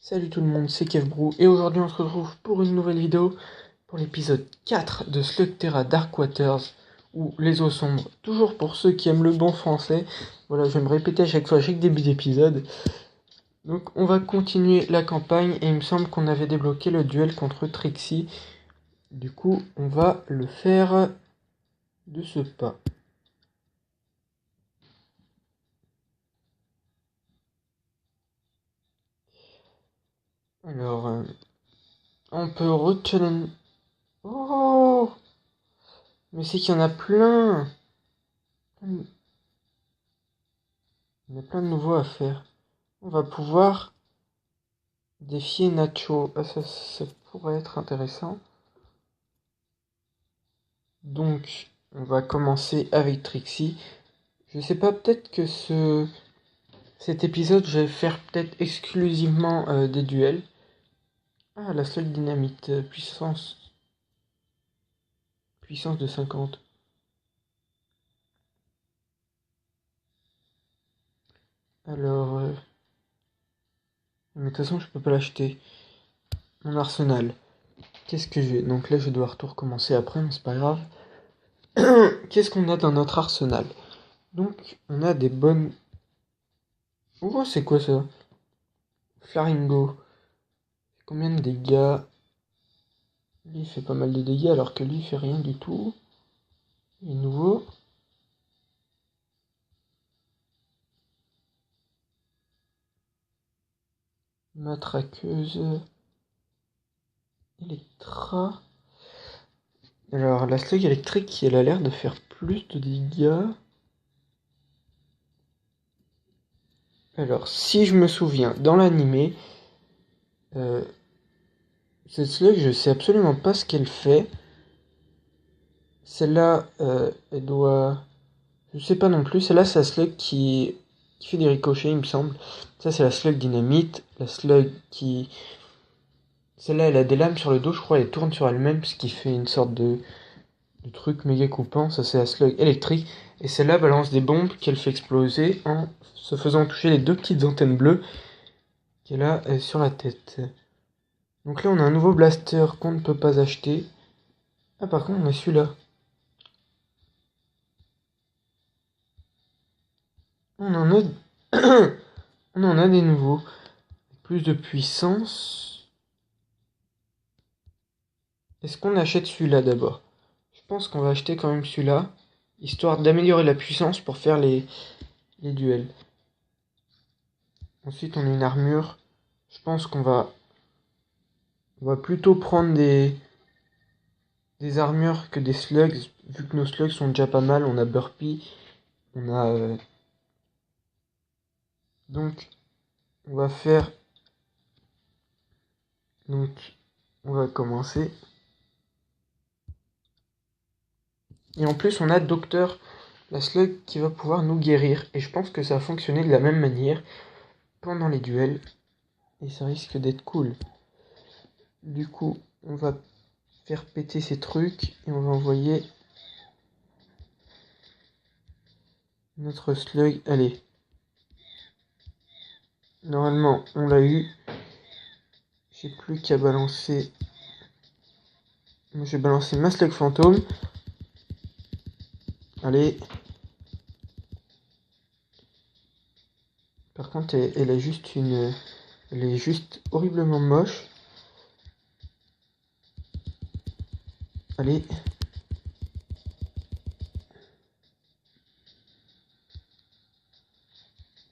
Salut tout le monde, c'est KevBrew et aujourd'hui on se retrouve pour une nouvelle vidéo pour l'épisode 4 de Slugterra Dark Waters ou Les eaux sombres, toujours pour ceux qui aiment le bon français. Voilà, je vais me répéter à chaque fois, à chaque début d'épisode. Donc on va continuer la campagne et il me semble qu'on avait débloqué le duel contre Trixie. Du coup on va le faire de ce pas. Alors, on peut re-challenge... Oh! Mais c'est qu'il y en a plein! Il y a plein de nouveaux à faire. On va pouvoir défier Nacho. Ah, ça pourrait être intéressant. Donc, on va commencer avec Trixie. Je sais pas, peut-être que cet épisode, je vais faire peut-être exclusivement des duels. Ah, la seule dynamite. Puissance de 50. Alors... mais de toute façon, je peux pas l'acheter. Mon arsenal. Qu'est-ce que j'ai? Donc là, je dois tout recommencer après, mais c'est pas grave. Qu'est-ce qu'on a dans notre arsenal? Donc, on a des bonnes... Oh, c'est quoi ça? Flaringo. Combien de dégâts? Lui, il fait pas mal de dégâts, alors que lui, il fait rien du tout. Il est nouveau. Matraqueuse. Electra. Alors, la slug électrique, elle a l'air de faire plus de dégâts. Alors, si je me souviens, dans l'animé, cette slug, je sais absolument pas ce qu'elle fait. Celle-là, elle doit... Je sais pas non plus. Celle-là, c'est la slug qui fait des ricochets, il me semble. Ça, c'est la slug dynamite. La slug qui... Celle-là, elle a des lames sur le dos, je crois. Elle tourne sur elle-même, ce qui fait une sorte de truc méga coupant. Ça, c'est la slug électrique. Et celle-là balance des bombes qu'elle fait exploser en se faisant toucher les deux petites antennes bleues qu'elle a sur la tête. Donc là, on a un nouveau blaster qu'on ne peut pas acheter. Ah, par contre, on a celui-là. On en a... on en a des nouveaux. Plus de puissance. Est-ce qu'on achète celui-là d'abord? Je pense qu'on va acheter quand même celui-là, histoire d'améliorer la puissance pour faire les duels. Ensuite, on a une armure. Je pense qu'on va plutôt prendre des armures que des slugs, vu que nos slugs sont déjà pas mal. On a Burpee, on a... Donc, on va faire... Donc, on va commencer. Et en plus, on a Docteur, la slug qui va pouvoir nous guérir. Et je pense que ça va fonctionner de la même manière pendant les duels. Et ça risque d'être cool. Du coup, on va faire péter ces trucs et on va envoyer notre slug. Allez. Normalement, on l'a eu. J'ai plus qu'à balancer. Je vais balancer ma slug fantôme. Allez. Par contre, elle a juste une... Elle est juste horriblement moche. Allez.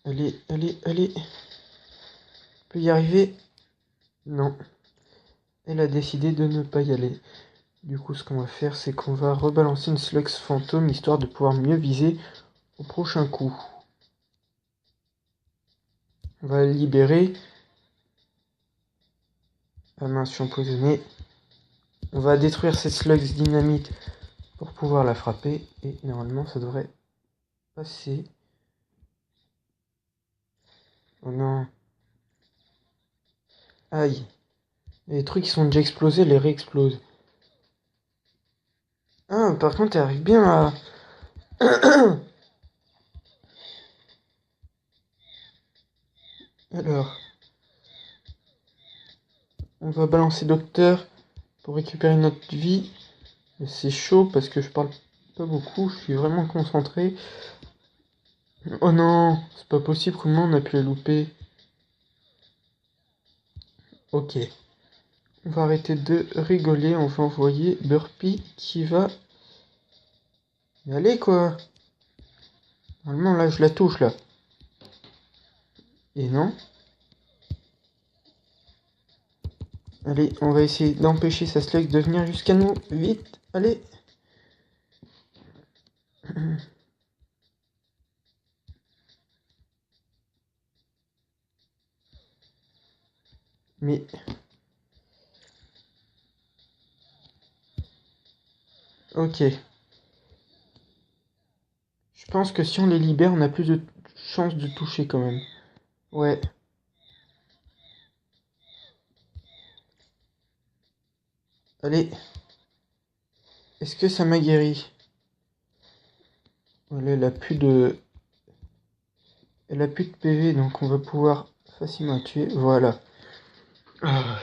Allez, allez, allez. On peut y arriver? Non. Elle a décidé de ne pas y aller. Du coup, ce qu'on va faire, c'est qu'on va rebalancer une slug fantôme, histoire de pouvoir mieux viser au prochain coup. On va la libérer. Ah mince, je suis empoisonné. On va détruire cette slugs dynamite pour pouvoir la frapper. Et normalement, ça devrait passer. Oh non. Aïe. Les trucs qui sont déjà explosés, les réexplosent. Ah, par contre, elle arrive bien à... Alors, on va balancer docteur pour récupérer notre vie. Mais c'est chaud parce que je parle pas beaucoup, je suis vraiment concentré. Oh non, c'est pas possible, comment on a pu la louper? Ok, on va arrêter de rigoler, on va envoyer Burpee qui va... Mais allez quoi! Normalement là je la touche là. Et non. Allez, on va essayer d'empêcher sa slug de venir jusqu'à nous. Vite, allez! Mais... Ok. Je pense que si on les libère, on a plus de chances de toucher quand même. Ouais. Allez. Est-ce que ça m'a guéri? Voilà, elle a plus de PV, donc on va pouvoir facilement la tuer. Voilà. Ah,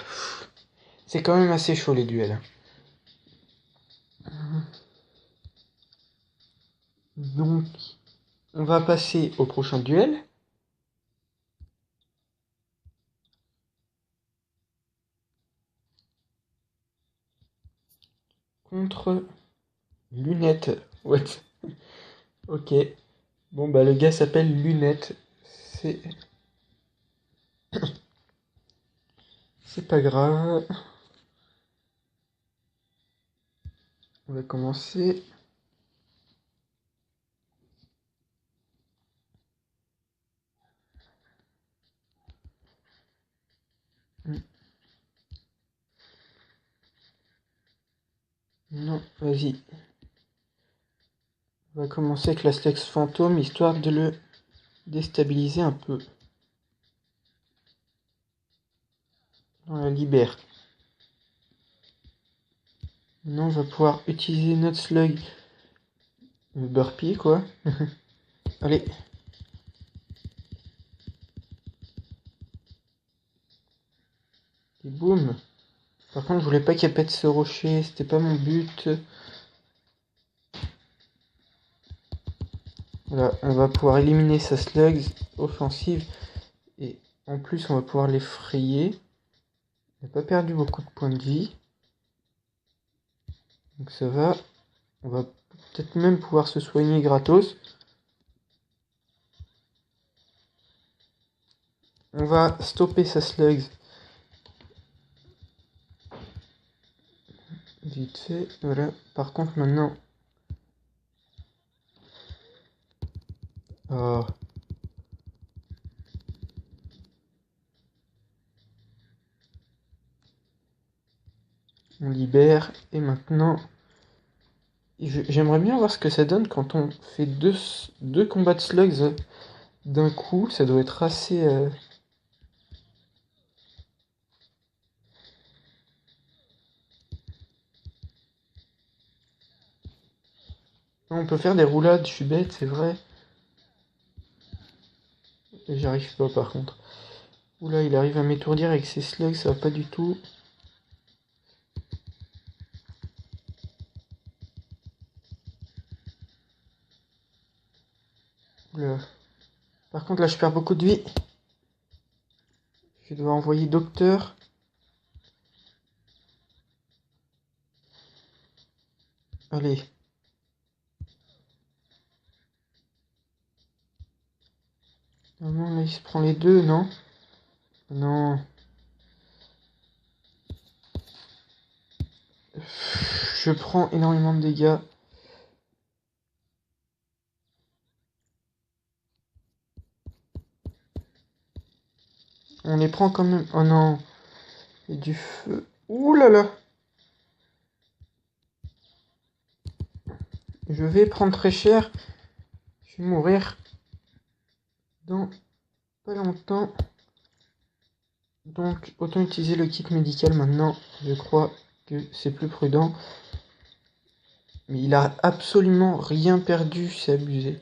c'est quand même assez chaud les duels. Donc, on va passer au prochain duel. Contre Lunette. What? Ok. Bon, bah, le gars s'appelle Lunette. C'est... C'est pas grave. On va commencer. Non, vas-y. On va commencer avec la Slex Fantôme, histoire de le déstabiliser un peu. On la libère. Maintenant, on va pouvoir utiliser notre slug Burpee, quoi. Allez. Et boum. Par contre, je voulais pas qu'elle pète ce rocher, c'était pas mon but. Voilà, on va pouvoir éliminer sa slugs offensive. Et en plus, on va pouvoir l'effrayer. Elle n'a pas perdu beaucoup de points de vie. Donc ça va. On va peut-être même pouvoir se soigner gratos. On va stopper sa slugs. Vite fait, voilà. Par contre, maintenant... Oh. On libère. Et maintenant... J'aimerais bien voir ce que ça donne quand on fait deux combats de slugs d'un coup. Ça doit être assez... On peut faire des roulades, je suis bête, c'est vrai. Et j'y arrive pas par contre. Oula, il arrive à m'étourdir avec ses slugs, ça va pas du tout. Oula. Par contre là je perds beaucoup de vie. Je dois envoyer docteur. Allez. Normalement là il se prend les deux, non? Non. Je prends énormément de dégâts. On les prend quand même. Oh non. Il y a du feu. Ouh là là. Je vais prendre très cher. Je vais mourir dans pas longtemps. Donc autant utiliser le kit médical maintenant. Je crois que c'est plus prudent. Mais il a absolument rien perdu, c'est abusé.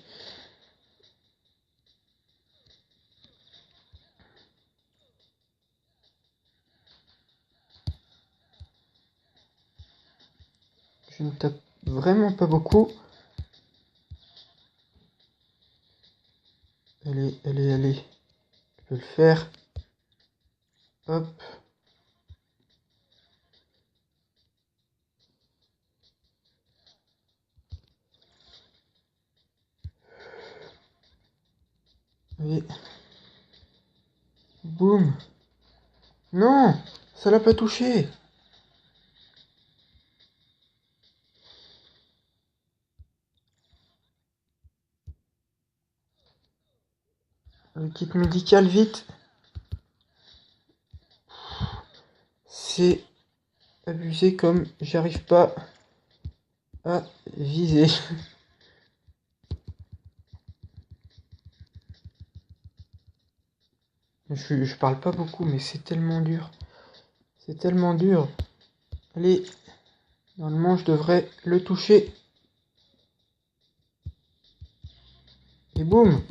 Je ne tape vraiment pas beaucoup. Allez, allez, allez. Je peux le faire. Hop. Allez. Boum. Non, ça l'a pas touché. Le kit médical, vite. C'est abusé comme j'arrive pas à viser. Je parle pas beaucoup, mais c'est tellement dur. C'est tellement dur. Allez, normalement je devrais le toucher. Et boum.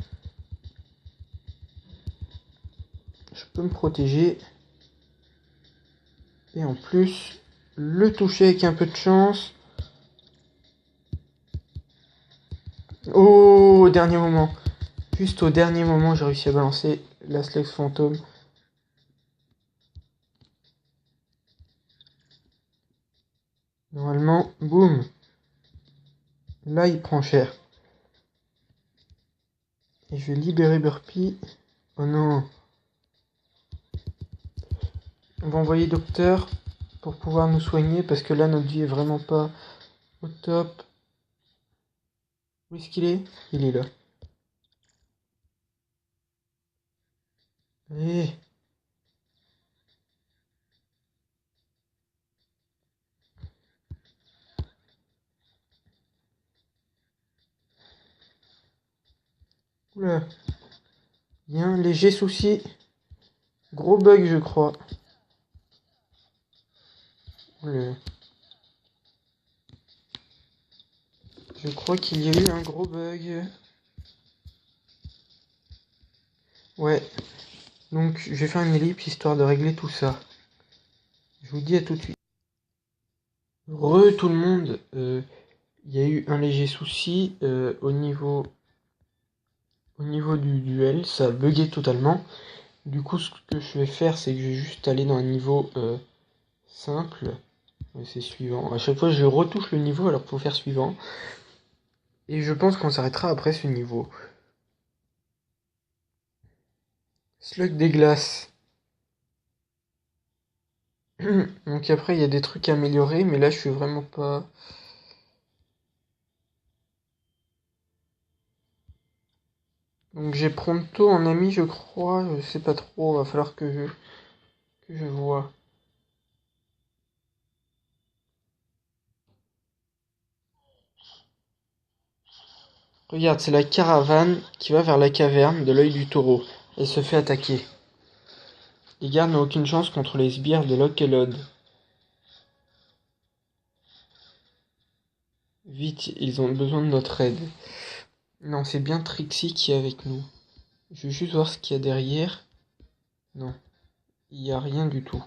Je peux me protéger. Et en plus, le toucher avec un peu de chance. Oh, au dernier moment. Juste au dernier moment, j'ai réussi à balancer la Slugs fantôme. Normalement, boum. Là, il prend cher. Et je vais libérer Burpee. Oh non. On va envoyer docteur pour pouvoir nous soigner parce que là, notre vie est vraiment pas au top. Où est-ce qu'il est? Il est là. Allez. Oula. Il y a un léger souci. Gros bug, je crois. Oula. Je crois qu'il y a eu un gros bug. Ouais. Donc, je vais faire une ellipse histoire de régler tout ça. Je vous dis à tout de suite. Re tout le monde. Il y a eu un léger souci au niveau du duel. Ça a bugué totalement. Du coup, ce que je vais faire, c'est que je vais juste aller dans un niveau simple. C'est suivant. À chaque fois, je retouche le niveau, alors faut faire suivant. Et je pense qu'on s'arrêtera après ce niveau. Slug des glaces. Donc après, il y a des trucs à améliorer, mais là, je suis vraiment pas... Donc j'ai Pronto en ami, je crois. Je sais pas trop, va falloir que je vois. Regarde, c'est la caravane qui va vers la caverne de l'œil du taureau. Elle se fait attaquer. Les gardes n'ont aucune chance contre les sbires de Lokelod. Vite, ils ont besoin de notre aide. Non, c'est bien Trixie qui est avec nous. Je vais juste voir ce qu'il y a derrière. Non, il n'y a rien du tout.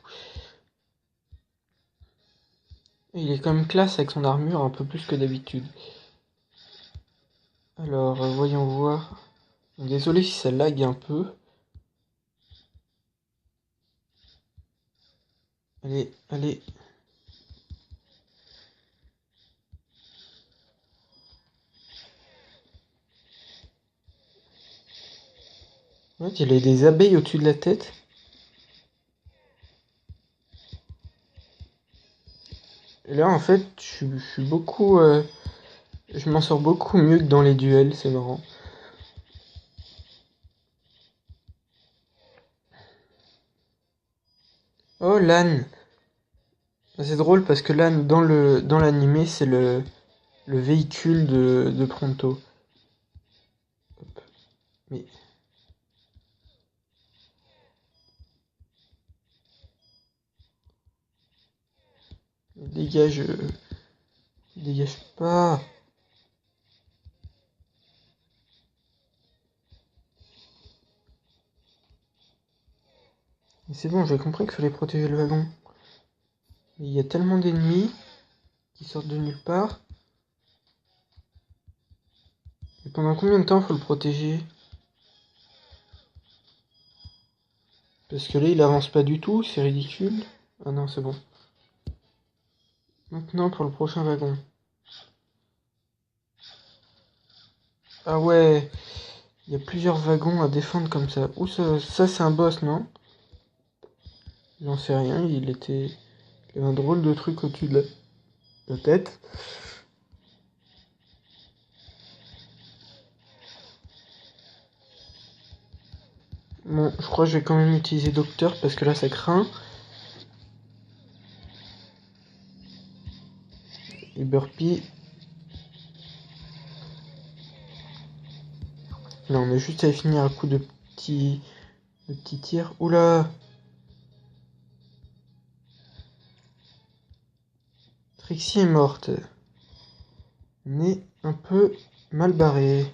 Et il est quand même classe avec son armure un peu plus que d'habitude. Alors, voyons voir. Désolé si ça lag un peu. Allez, allez. Ouais, il y a des abeilles au-dessus de la tête. Et là, en fait, je suis beaucoup... je m'en sors beaucoup mieux que dans les duels, c'est marrant. Oh, l'âne. C'est drôle parce que l'âne, dans l'animé, c'est le véhicule de Pronto. Hop. Mais... Dégage... Dégage pas. Mais c'est bon, j'ai compris qu'il fallait protéger le wagon. Mais il y a tellement d'ennemis qui sortent de nulle part. Et pendant combien de temps faut le protéger? Parce que là, il avance pas du tout, c'est ridicule. Ah non, c'est bon. Maintenant pour le prochain wagon. Ah ouais, il y a plusieurs wagons à défendre comme ça. Ouh, ça c'est un boss, non? J'en sais rien, il avait un drôle de truc au-dessus de la tête. Bon, je crois que je vais quand même utiliser Docteur parce que là ça craint. Et Burpee. Là on a juste à finir un coup de petit tir. Oula! Trixie est morte. On est un peu mal barré.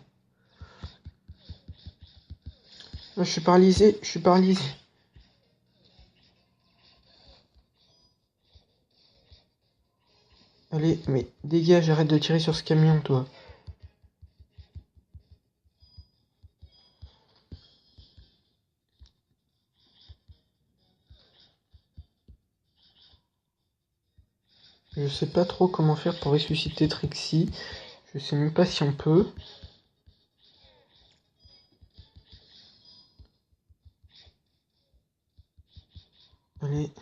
Je suis paralysé, je suis paralysé. Allez, mais dégage, arrête de tirer sur ce camion, toi. Je sais pas trop comment faire pour ressusciter Trixie. Je sais même pas si on peut. Allez.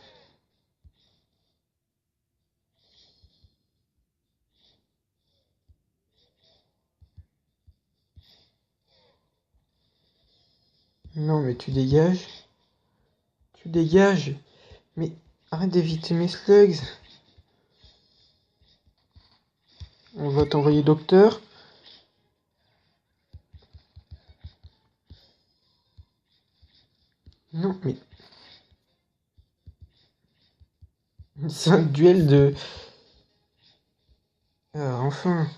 Non, mais tu dégages. Tu dégages. Mais arrête d'éviter mes slugs. On va t'envoyer Docteur. Non, mais... C'est un duel de... Ah, enfin.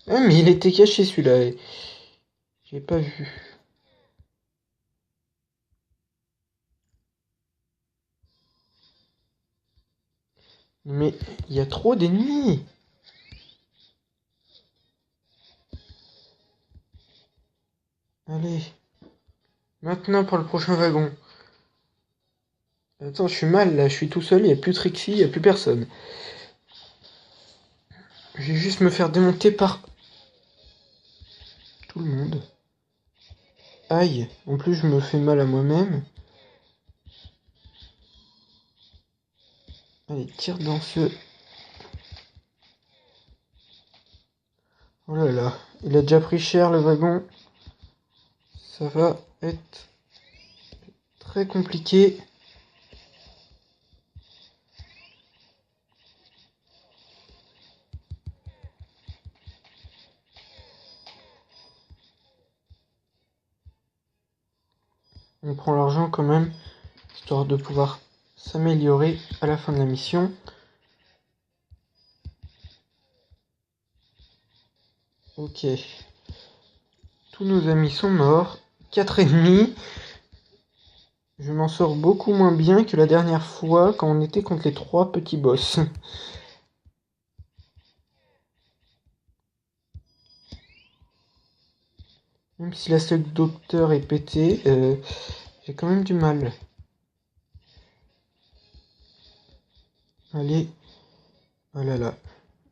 Ah, mais il était caché celui-là. J'ai pas vu. Mais il y a trop d'ennemis. Allez. Maintenant pour le prochain wagon. Attends, je suis mal là, je suis tout seul, il n'y a plus Trixie, il n'y a plus personne. Je vais juste me faire démonter par tout le monde. Aïe, en plus je me fais mal à moi-même. Allez, tire dans ce... Oh là là, il a déjà pris cher le wagon. Ça va être très compliqué. On prend l'argent quand même, histoire de pouvoir s'améliorer à la fin de la mission. Ok. Tous nos amis sont morts. 4 ennemis. Je m'en sors beaucoup moins bien que la dernière fois quand on était contre les 3 petits boss. Même si la slug docteur est pétée, j'ai quand même du mal. Allez. Oh là là.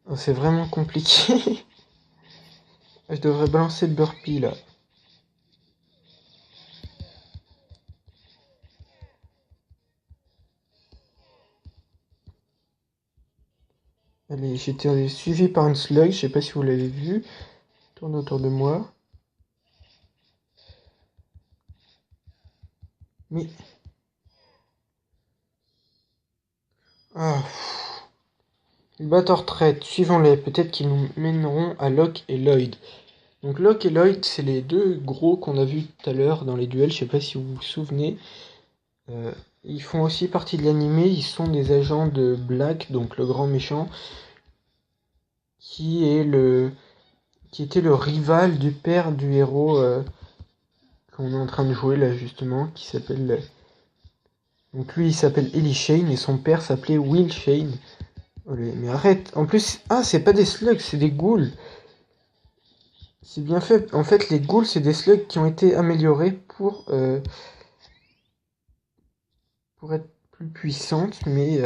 Oh, c'est vraiment compliqué. Je devrais balancer le burpee là. Allez, j'étais suivi par une slug, je sais pas si vous l'avez vu. Tourne autour de moi. Mais... Ah. Les bateaux retraite, suivons-les. Peut-être qu'ils nous mèneront à Locke et Lloyd. Donc Locke et Lloyd, c'est les deux gros qu'on a vus tout à l'heure dans les duels. Je sais pas si vous vous souvenez. Euh, Ils font aussi partie de l'animé, ils sont des agents de Black, donc le grand méchant, qui est le qui était le rival du père du héros qu'on est en train de jouer là justement, qui s'appelle donc lui il s'appelle Ellie Shane et son père s'appelait Will Shane. Oh, mais arrête, en plus c'est pas des slugs, c'est des ghouls. C'est bien fait. En fait, les ghouls, c'est des slugs qui ont été améliorés pour être plus puissantes, mais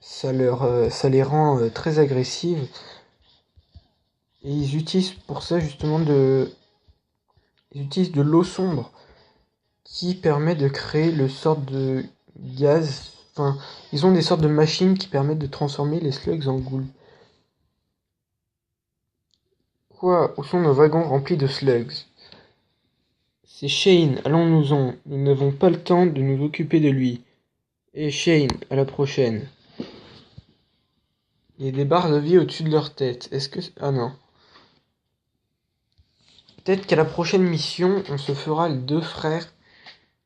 ça les rend très agressives. Et ils utilisent pour ça justement ils utilisent de l'eau sombre qui permet de créer le sort de gaz. Enfin, ils ont des sortes de machines qui permettent de transformer les slugs en ghouls. Quoi? Où sont nos wagons remplis de slugs? C'est Shane, allons-nous-en. Nous n'avons pas le temps de nous occuper de lui. Et Shane, à la prochaine. Il y a des barres de vie au-dessus de leur tête. Est-ce que... Ah non. Peut-être qu'à la prochaine mission, on se fera les deux frères.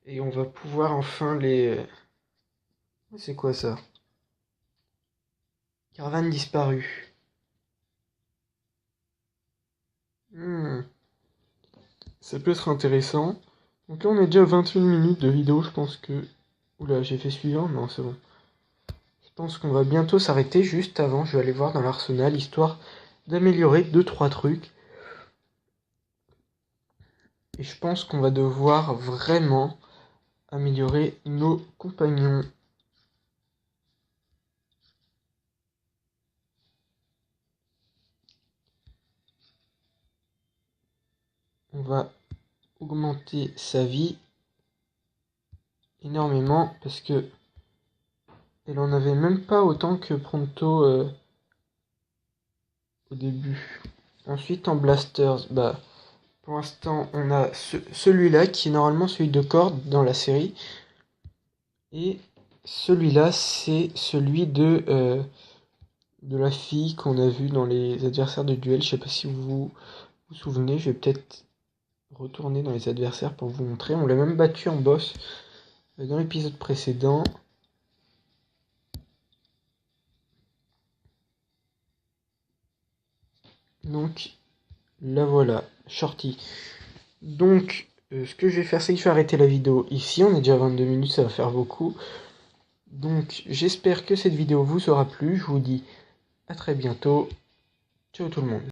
Et on va pouvoir enfin les... C'est quoi ça? Caravane disparue. Hmm. Ça peut être intéressant. Donc là, on est déjà à 21 minutes de vidéo. Je pense que... Oula, j'ai fait suivant? Non, c'est bon. Je pense qu'on va bientôt s'arrêter. Juste avant, je vais aller voir dans l'arsenal, histoire d'améliorer 2-3 trucs. Et je pense qu'on va devoir vraiment améliorer nos compagnons. On va augmenter sa vie énormément parce que elle en avait même pas autant que Pronto au début. Ensuite en blasters, bah pour l'instant on a celui-là qui est normalement celui de corde dans la série et celui-là c'est celui de la fille qu'on a vue dans les adversaires de duel. Je sais pas si vous vous souvenez, je vais peut-être retourner dans les adversaires pour vous montrer. On l'a même battu en boss dans l'épisode précédent. Donc là voilà, Shorty. Donc ce que je vais faire, c'est que je vais arrêter la vidéo ici. On est déjà à 22 minutes, ça va faire beaucoup. Donc j'espère que cette vidéo vous aura plu. Je vous dis à très bientôt. Ciao tout le monde.